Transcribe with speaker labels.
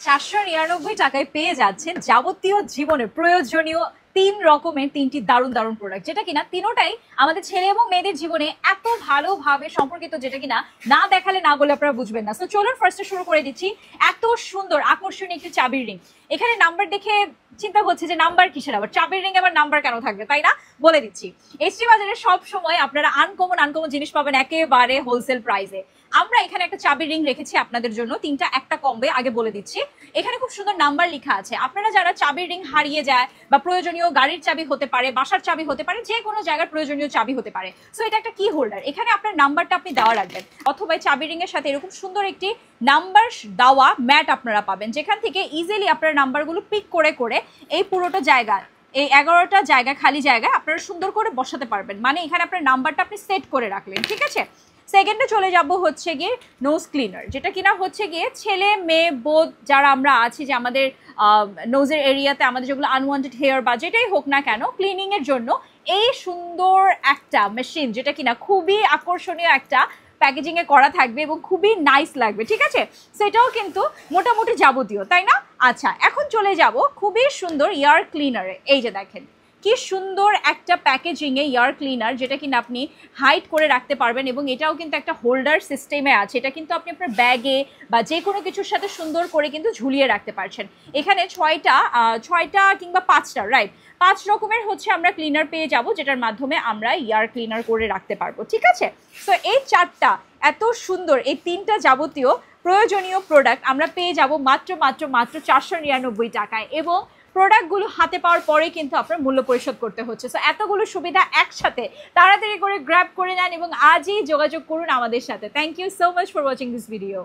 Speaker 1: 499 টাকায় পেয়ে যাচ্ছেন যাবতীয় জীবনে প্রয়োজনীয় 3 রকমের 3টি দারুণ দারুণ প্রোডাক্ট, যেটা কিনা তিনোটাই আমাদের ছেলে এবং মেয়েদের জীবনে এত ভালোভাবে সম্পর্কিত, যেটা কিনা না দেখালে না বলে আপনারা বুঝবেন না। সো চলুন ফার্স্টে শুরু করে দিচ্ছি। এত সুন্দর আকর্ষণীয় একটি চাবির রিং। এখানে নাম্বার দেখে চিন্তা হচ্ছে যে নাম্বার কিসের, আবার চাবির রিং আবার নাম্বার কেন থাকবে, তাই না? বলে দিচ্ছি, এসটি বাজারে সব সময় আপনারা আনকমন জিনিস পাবেন একেবারে হোলসেল প্রাইসে। আমরা এখানে একটা চাবির রিং রেখেছি আপনাদের জন্য, তিনটা একটা কমবে, আগে বলে দিচ্ছি। এখানে খুব সুন্দর নাম্বার লেখা আছে। আপনারা যারা চাবির রিং হারিয়ে যায় বা প্রয়োজনীয় গাড়ির চাবি হতে পারে, বাসার চাবি হতে পারে, যে কোনো জায়গার প্রয়োজনীয় চাবি হতে পারে। সো এটা একটা কি হোল্ডার, এখানে আপনার নাম্বারটা আপনি দেওয়া রাখবেন, অথবা চাবি রিং এর সাথে এরকম সুন্দর একটি নাম্বার দেওয়া ম্যাট আপনারা পাবেন, যেখান থেকে ইজিলি আপনার নাম্বারগুলো পিক করে করে এই পুরোটা জায়গা, এই 11টা জায়গা খালি জায়গায় আপনারা সুন্দর করে বসাতে পারবেন। মানে এখানে আপনার নাম্বারটা আপনি সেট করে রাখলেন, ঠিক আছে। সেকেন্ডে চলে যাব হচ্ছে গিয়ে নোজ ক্লিনার, যেটা কিনা হচ্ছে গিয়ে ছেলে মেয়ে বোধ যারা আমরা আছি, যে আমাদের নোজের এরিয়াতে আমাদের যেগুলো আনওয়ান্টেড হেয়ার বা যেটাই হোক না কেন, ক্লিনিংয়ের জন্য এই সুন্দর একটা মেশিন, যেটা কিনা খুবই আকর্ষণীয় একটা প্যাকেজিংয়ে করা থাকবে এবং খুবই নাইস লাগবে, ঠিক আছে। সেটাও কিন্তু মোটামুটি যাবতীয়, তাই না? আচ্ছা, এখন চলে যাব খুবই সুন্দর ইয়ার ক্লিনারে। এই যে দেখেন কি সুন্দর একটা প্যাকেজিংয়ে ইয়ার ক্লিনার, যেটা কিনা আপনি হাইড করে রাখতে পারবেন, এবং এটাও কিন্তু একটা হোল্ডার সিস্টেমে আছে। এটা কিন্তু আপনি আপনার ব্যাগে বা যে কোনো কিছুর সাথে সুন্দর করে কিন্তু ঝুলিয়ে রাখতে পারছেন। এখানে ছয়টা কিংবা 5টা, রাইট, 5 রকমের হচ্ছে আমরা ক্লিনার পেয়ে যাব, যেটার মাধ্যমে আমরা ইয়ার ক্লিনার করে রাখতে পারবো, ঠিক আছে। সো এই 4টা এত সুন্দর, এই 3টা যাবতীয় প্রয়োজনীয় প্রোডাক্ট আমরা পেয়ে যাব মাত্র 499 টাকায়, এবং প্রোডাক্টগুলো হাতে পাওয়ার পরে কিন্তু আপনার মূল্য পরিশোধ করতে হচ্ছে। সো এতগুলো সুবিধা একসাথে তাড়াতাড়ি করে গ্র্যাব করে নেন এবং আজই যোগাযোগ করুন আমাদের সাথে। Thank you so much for watching this video.